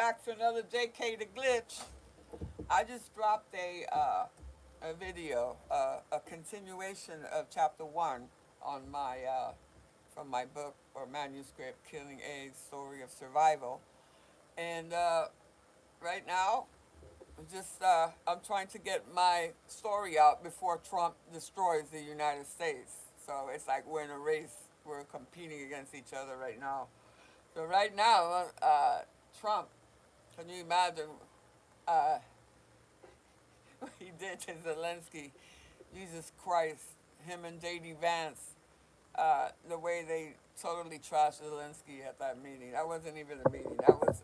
back to another JK the Glitch. I just dropped a video, a continuation of chapter one on my from my book or manuscript, Killing A's Story of Survival. And right now, I'm trying to get my story out before Trump destroys the United States. So it's like we're in a race. We're competing against each other right now. So right now, Trump, can you imagine uh, what he did to Zelensky? Jesus Christ, him and J.D. Vance, the way they totally trashed Zelensky at that meeting. That wasn't even a meeting.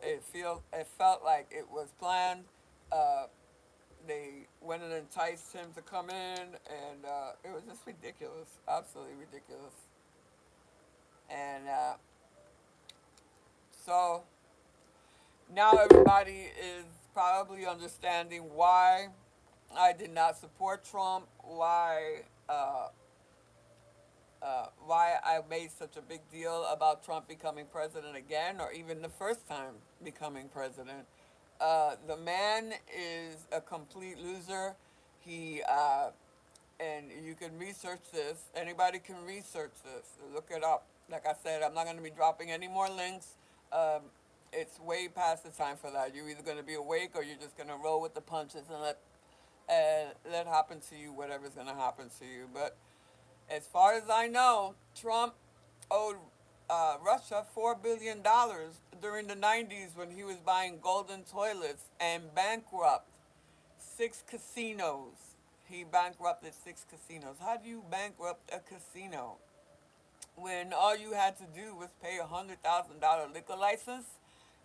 It felt like it was planned. Uh, they went and enticed him to come in, and it was just ridiculous, absolutely ridiculous. And so now everybody is probably understanding why I did not support Trump, why I made such a big deal about Trump becoming president again, or even the first time becoming president. The man is a complete loser. He and you can research this. Anybody can research this. Look it up. Like I said, I'm not going to be dropping any more links. Um, it's way past the time for that. You're either going to be awake or you're just going to roll with the punches and let happen to you whatever's going to happen to you. But as far as I know, Trump owed Russia $4 billion during the 90s when he was buying golden toilets and bankrupt six casinos. He bankrupted six casinos. How do you bankrupt a casino when all you had to do was pay $100,000 liquor license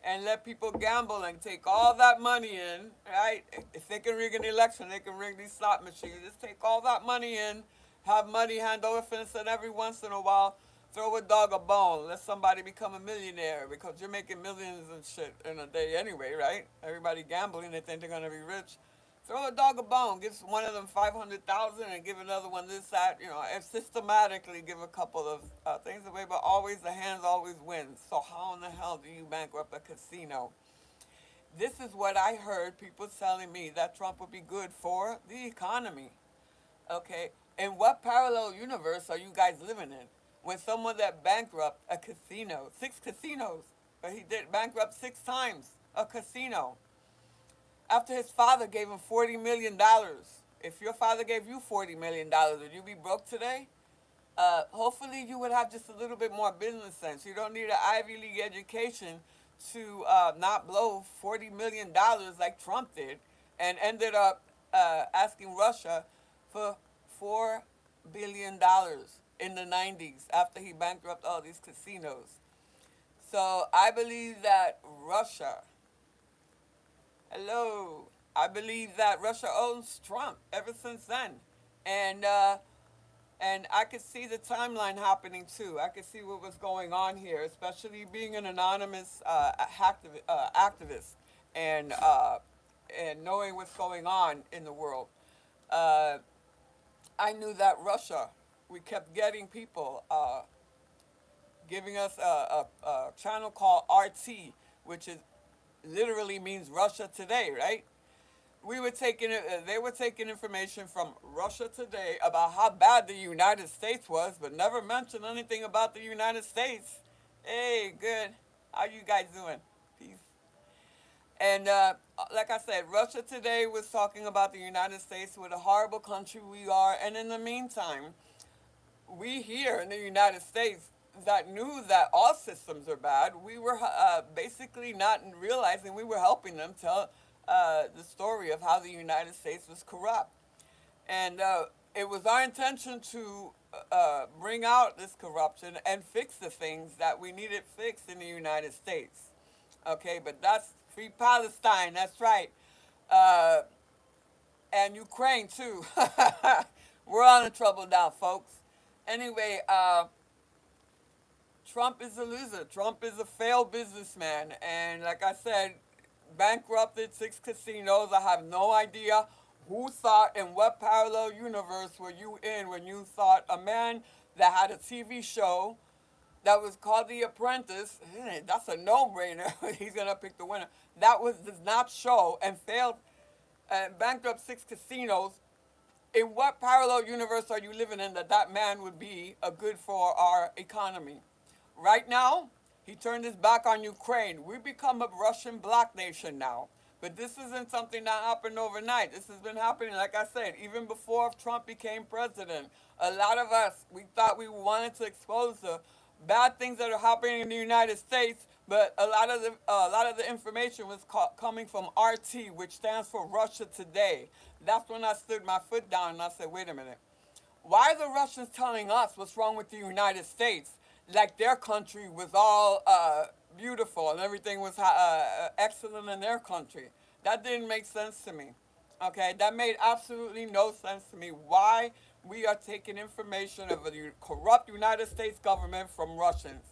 and let people gamble and take all that money in, right? If they can rig an election, they can rig these slot machines. Just take all that money in, have money hand over fist, and every once in a while throw a dog a bone, let somebody become a millionaire because you're making millions and shit in a day anyway, right? Everybody gambling, they think they're gonna be rich. Throw a dog a bone, give one of them 500,000 and give another one this, that, and systematically give a couple of things away, but always the hands always win. So how in the hell do you bankrupt a casino? This is what I heard people telling me that Trump would be good for the economy. Okay, in what parallel universe are you guys living in? When someone that bankrupt a casino, six casinos, but he did bankrupt six times a casino after his father gave him $40 million. If your father gave you $40 million, would you be broke today? Hopefully, you would have just a little bit more business sense. You don't need an Ivy League education to not blow $40 million like Trump did, and ended up asking Russia for $4 billion in the 90s after he bankrupted all these casinos. So I believe that Russia, hello, I believe that Russia owns Trump ever since then, and and I could see the timeline happening too. I could see what was going on here, especially being an anonymous activist and knowing what's going on in the world. Uh, I knew that Russia, we kept getting people giving us a channel called RT, which is literally means Russia Today, right? We were taking it. They were taking information from Russia Today about how bad the United States was, but never mentioned anything about the United States. Hey, good. How you guys doing? Peace. And like I said, Russia Today was talking about the United States, what a horrible country we are. And in the meantime, we here in the United States that knew that all systems are bad, we were basically not realizing we were helping them tell the story of how the United States was corrupt. And it was our intention to bring out this corruption and fix the things that we needed fixed in the United States. Okay, but that's free Palestine, that's right. Uh, and Ukraine too. We're on the trouble now, folks. Anyway, Trump is a loser. Trump is a failed businessman. And like I said, bankrupted six casinos. I have no idea who thought, in what parallel universe were you in when you thought a man that had a TV show that was called The Apprentice. That's a no-brainer. He's gonna pick the winner. That was does not show and failed and bankrupt six casinos. In what parallel universe are you living in that that man would be a good for our economy? Right now, he turned his back on Ukraine. We become a Russian bloc nation now. But this isn't something that happened overnight. This has been happening, like I said, even before Trump became president. A lot of us, we thought we wanted to expose the bad things that are happening in the United States, but a lot of the information was coming from RT, which stands for Russia Today. That's when I stood my foot down and I said, wait a minute. Why are the Russians telling us what's wrong with the United States? Like their country was all beautiful and everything was excellent in their country. That didn't make sense to me. Okay, that made absolutely no sense to me. Why we are taking information of the corrupt United States government from Russians,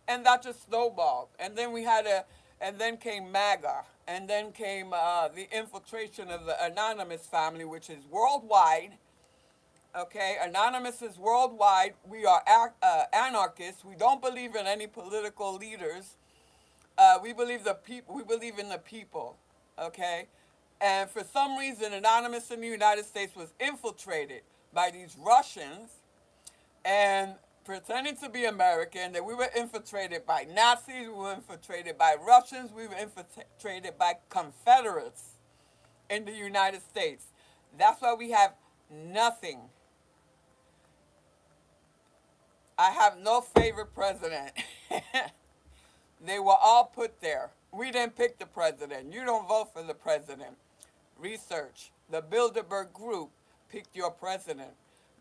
and that just snowballed. And then came MAGA, and then came the infiltration of the Anonymous family, which is worldwide. Okay, Anonymous is worldwide. We are anarchists. We don't believe in any political leaders. We believe the people. We believe in the people. Okay, and for some reason, Anonymous in the United States was infiltrated by these Russians and pretending to be American. That we were infiltrated by Nazis. We were infiltrated by Russians. We were infiltrated by Confederates in the United States. That's why we have nothing. I have no favorite president. They were all put there. We didn't pick the president. You don't vote for the president. Research. The Bilderberg Group picked your president.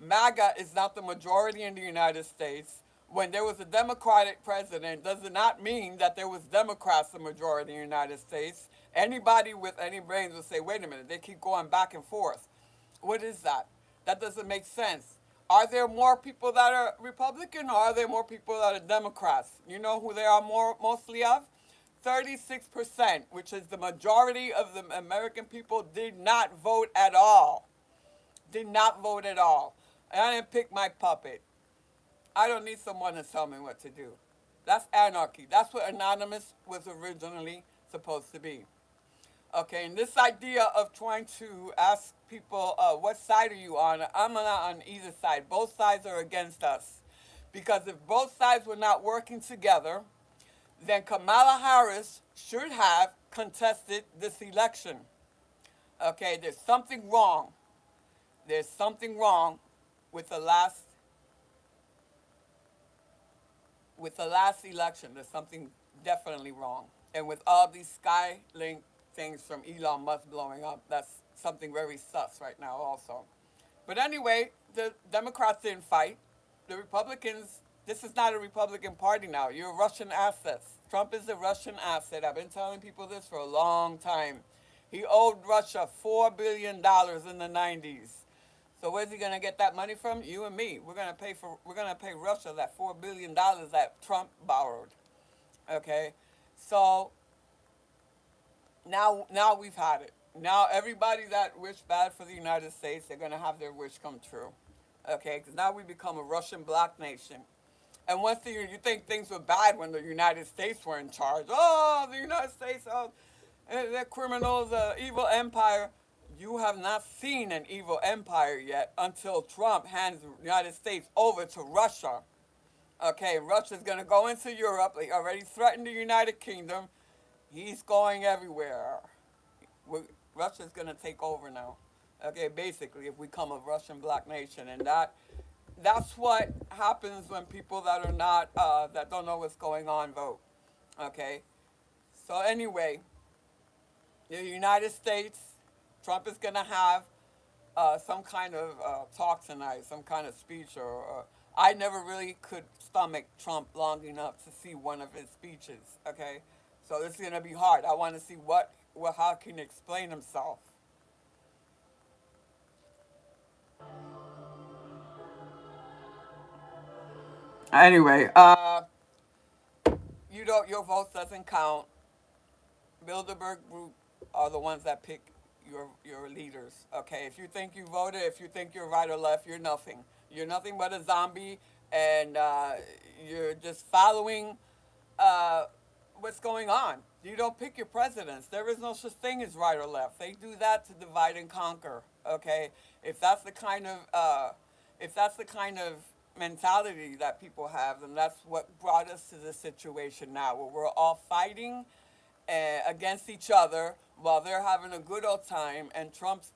MAGA is not the majority in the United States. When there was a Democratic president, does not mean that there was Democrats the majority in the United States. Anybody with any brains will say, wait a minute, they keep going back and forth. What is that? That doesn't make sense. Are there more people that are Republican or are there more people that are Democrats? You know who they are mostly of? 36%, which is the majority of the American people, did not vote at all. Did not vote at all. And I didn't pick my puppet. I don't need someone to tell me what to do. That's anarchy. That's what Anonymous was originally supposed to be. Okay, and this idea of trying to ask people, what side are you on? I'm not on either side. Both sides are against us. Because if both sides were not working together, then Kamala Harris should have contested this election. Okay, there's something wrong. There's something wrong with the last election. There's something definitely wrong. And with all these Skylink things from Elon Musk blowing up, that's something very sus right now also. But anyway, the Democrats didn't fight. The Republicans, this is not a Republican Party now. You're Russian assets. Trump is a Russian asset. I've been telling people this for a long time. He owed Russia $4 billion in the 90s. So where's he gonna get that money from? You and me. We're gonna pay Russia that $4 billion that Trump borrowed. Okay? So now we've had it. Now everybody that wished bad for the United States, they're gonna have their wish come true. Okay? Because now we become a Russian bloc nation. And once you think things were bad when the United States were in charge. Oh, the United States, oh, they're criminals, evil empire. You have not seen an evil empire yet until Trump hands the United States over to Russia. Okay, Russia's going to go into Europe. They already threatened the United Kingdom. He's going everywhere. Russia's going to take over now. Okay, basically, if we become a Russian bloc nation. And that's what happens when people that are not, that don't know what's going on vote. Okay? So anyway, the United States, Trump is going to have some kind of talk tonight, some kind of speech. Or I never really could stomach Trump long enough to see one of his speeches. Okay? So this is going to be hard. I want to see how can he explain himself. Anyway, your vote doesn't count. Bilderberg Group are the ones that pick your leaders. Okay, if you think you voted, if you think you're right or left, you're nothing. You're nothing but a zombie and you're just following uh, what's going on. You don't pick your presidents. There is no such thing as right or left. They do that to divide and conquer. Okay, if that's the kind of if that's the kind of mentality that people have, then that's what brought us to this situation now, where we're all fighting against each other while they're having a good old time, and Trump's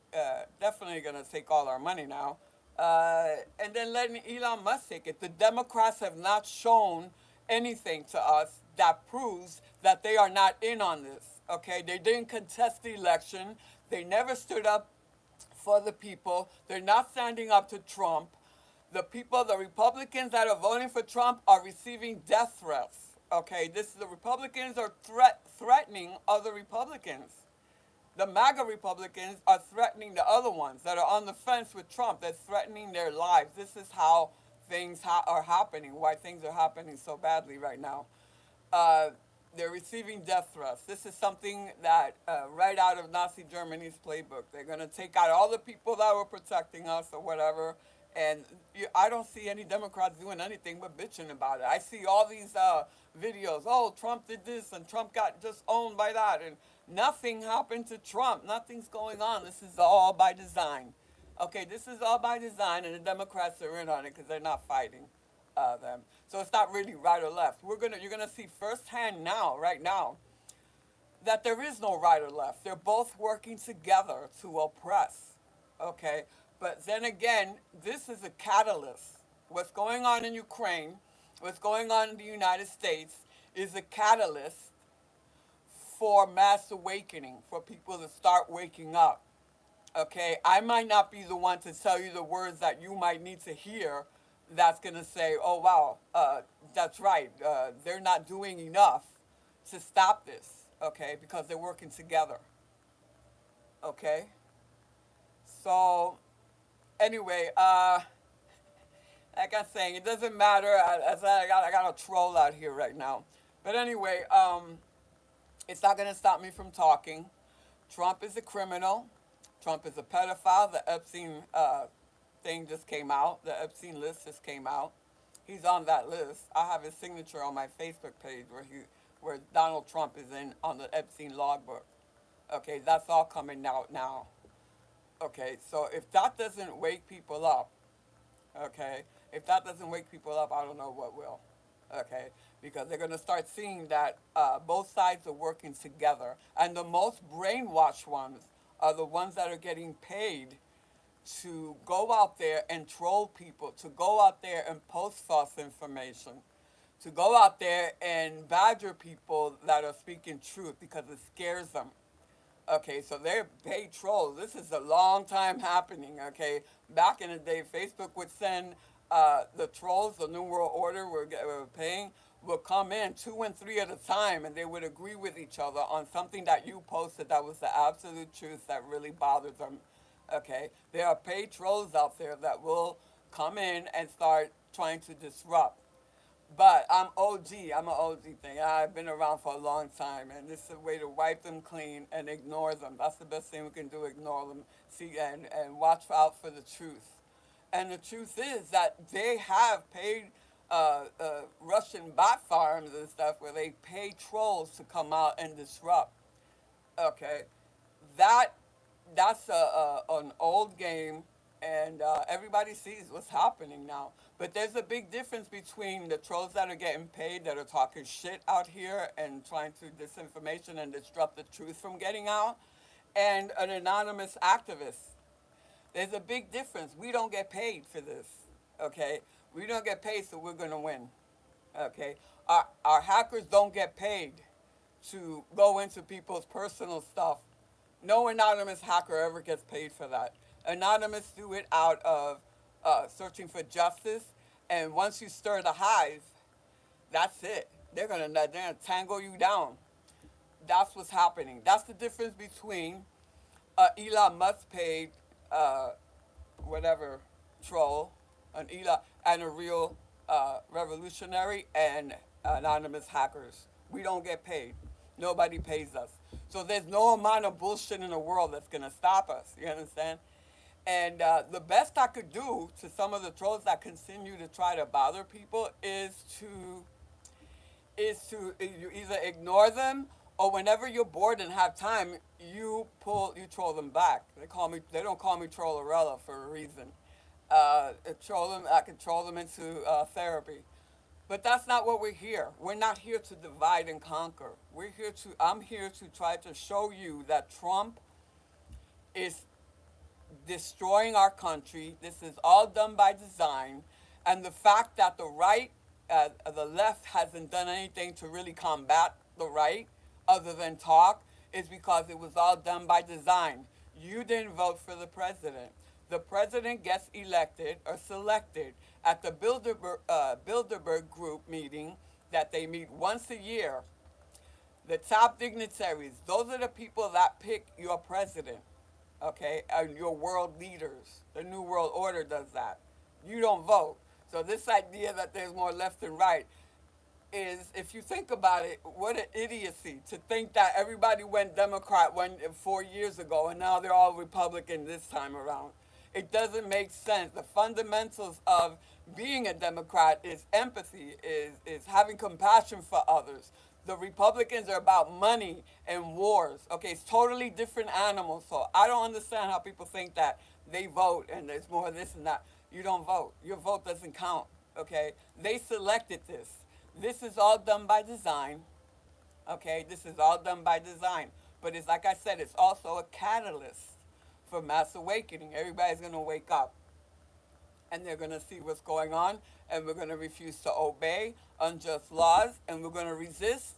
definitely going to take all our money now. And then letting Elon Musk take it. The Democrats have not shown anything to us that proves that they are not in on this. Okay, they didn't contest the election. They never stood up for the people. They're not standing up to Trump. The people, the Republicans that are voting for Trump are receiving death threats. Okay, this the Republicans are threatening other Republicans. The MAGA Republicans are threatening the other ones that are on the fence with Trump. They're threatening their lives. This is how things are happening. Why things are happening so badly right now. Uh, they're receiving death threats. This is something that right out of Nazi Germany's playbook. They're going to take out all the people that were protecting us or whatever. And I don't see any Democrats doing anything but bitching about it. I see all these videos. Oh, Trump did this and Trump got just owned by that. And nothing happened to Trump. Nothing's going on. This is all by design. Okay, this is all by design, and the Democrats are in on it because they're not fighting them. So it's not really right or left. You're gonna see firsthand now, right now, that there is no right or left. They're both working together to oppress. Okay, but then again, this is a catalyst. What's going on in Ukraine, what's going on in the United States, is a catalyst for mass awakening, for people to start waking up. Okay, I might not be the one to tell you the words that you might need to hear. That's gonna say, "Oh wow, that's right. They're not doing enough to stop this." Okay, because they're working together. Okay, so anyway, like I'm saying, it doesn't matter. I got a troll out here right now, but anyway, it's not gonna stop me from talking. Trump is a criminal. Trump is a pedophile. The Epstein thing just came out. The Epstein list just came out. He's on that list. I have his signature on my Facebook page where Donald Trump is in on the Epstein logbook. Okay, that's all coming out now. Okay, so if that doesn't wake people up, okay, if that doesn't wake people up, I don't know what will. Okay, because they're going to start seeing that both sides are working together, and the most brainwashed ones are the ones that are getting paid to go out there and troll people, to go out there and post false information, to go out there and badger people that are speaking truth because it scares them. Okay, so they're paid trolls. This is a long time happening. Okay, back in the day, Facebook would send the trolls, the New World Order were paying, would come in 2 and 3 at a time, and they would agree with each other on something that you posted that was the absolute truth that really bothered them. Okay, there are paid trolls out there that will come in and start trying to disrupt. But I'm OG. I'm an OG thing. I've been around for a long time, and this is a way to wipe them clean and ignore them. That's the best thing we can do. Ignore them. See and watch out for the truth. And the truth is that they have paid Russian bot farms and stuff where they pay trolls to come out and disrupt. Okay, that that's an old game, and everybody sees what's happening now. But there's a big difference between the trolls that are getting paid, that are talking shit out here and trying to disinformation and disrupt the truth from getting out, and an anonymous activist. There's a big difference. We don't get paid for this, okay? We don't get paid, so we're going to win, okay? Our hackers don't get paid to go into people's personal stuff. No anonymous hacker ever gets paid for that. Anonymous do it out of searching for justice, and once you stir the hive, that's it. They're gonna tangle you down. That's what's happening. That's the difference between Elon Musk paid whatever troll, an Elon, and a real revolutionary and anonymous hackers. We don't get paid. Nobody pays us. So there's no amount of bullshit in the world that's gonna stop us. You understand? And the best I could do to some of the trolls that continue to try to bother people is to you either ignore them, or whenever you're bored and have time, you troll them back. They don't call me Trollorella for a reason. Troll them. I can troll them into therapy. But that's not what we're here. We're not here to divide and conquer. I'm here to try to show you that Trump is destroying our country. This is all done by design. And the fact that the left hasn't done anything to really combat the right other than talk is because it was all done by design. You didn't vote for the president. The president gets elected or selected at the Bilderberg Group meeting that they meet once a year. The top dignitaries, those are the people that pick your president, okay, and your world leaders. The New World Order does that. You don't vote. So this idea that there's more left and right is, if you think about it, what an idiocy to think that everybody went Democrat 4 years ago and now they're all Republican this time around. It doesn't make sense. The fundamentals of being a Democrat is empathy, is having compassion for others. The Republicans are about money and wars. Okay, it's totally different animals. So I don't understand how people think that they vote and there's more of this and that. You don't vote. Your vote doesn't count. Okay, they selected this. This is all done by design. Okay, this is all done by design. But it's like I said, it's also a catalyst for mass awakening. Everybody's going to wake up and they're going to see what's going on, and we're going to refuse to obey unjust laws, and we're going to resist,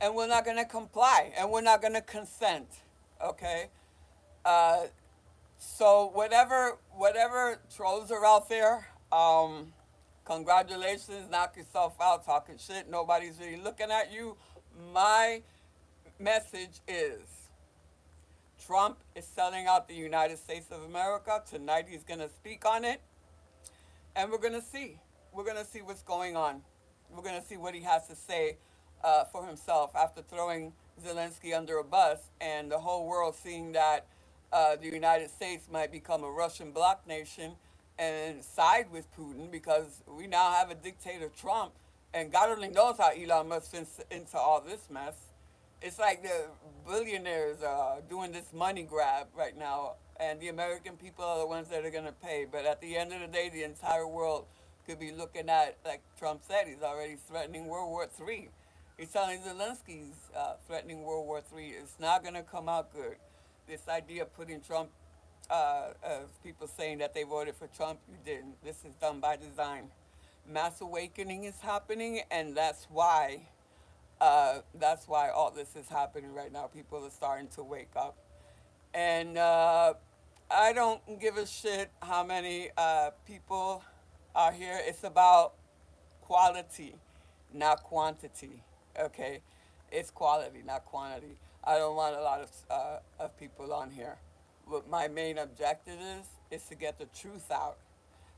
and we're not going to comply, and we're not going to consent. Okay? So whatever trolls are out there, congratulations, knock yourself out talking shit. Nobody's really looking at you. My message is Trump is selling out the United States of America. Tonight he's going to speak on it. And we're going to see. We're going to see what's going on. We're going to see what he has to say for himself after throwing Zelensky under a bus and the whole world seeing that the United States might become a Russian bloc nation and side with Putin, because we now have a dictator, Trump, and God only knows how Elon Musk fits into all this mess. It's like the billionaires are doing this money grab right now, and the American people are the ones that are going to pay. But at the end of the day, the entire world could be looking at, like Trump said, he's already threatening World War III. He's telling Zelensky he's threatening World War III. It's not going to come out good. This idea of putting Trump, people saying that they voted for Trump, you didn't. This is done by design. Mass awakening is happening, and that's why all this is happening right now. People are starting to wake up. And I don't give a shit how many people are here. It's about quality, not quantity. Okay? It's quality, not quantity. I don't want a lot of people on here. What my main objective is to get the truth out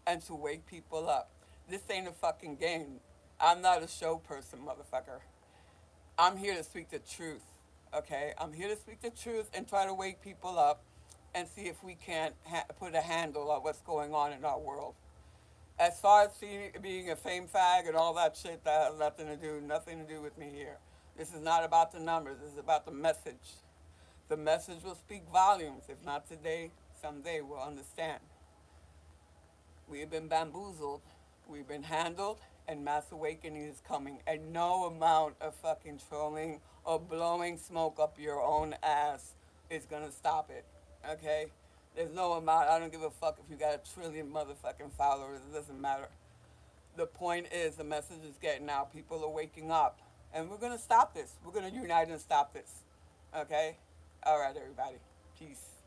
and to wake people up. This ain't a fucking game. I'm not a show person, motherfucker. I'm here to speak the truth, okay? I'm here to speak the truth and try to wake people up and see if we can't put a handle on what's going on in our world. As far as being a fame fag and all that shit, that has nothing to do with me here. This is not about the numbers. This is about the message. The message will speak volumes. If not today, someday we'll understand. We have been bamboozled. We've been handled, and mass awakening is coming. And no amount of fucking trolling or blowing smoke up your own ass is gonna stop it. Okay? There's no amount. I don't give a fuck if you got 1 trillion motherfucking followers. It doesn't matter. The point is, the message is getting out. People are waking up. And we're gonna stop this. We're gonna unite and stop this. Okay? All right, everybody. Peace.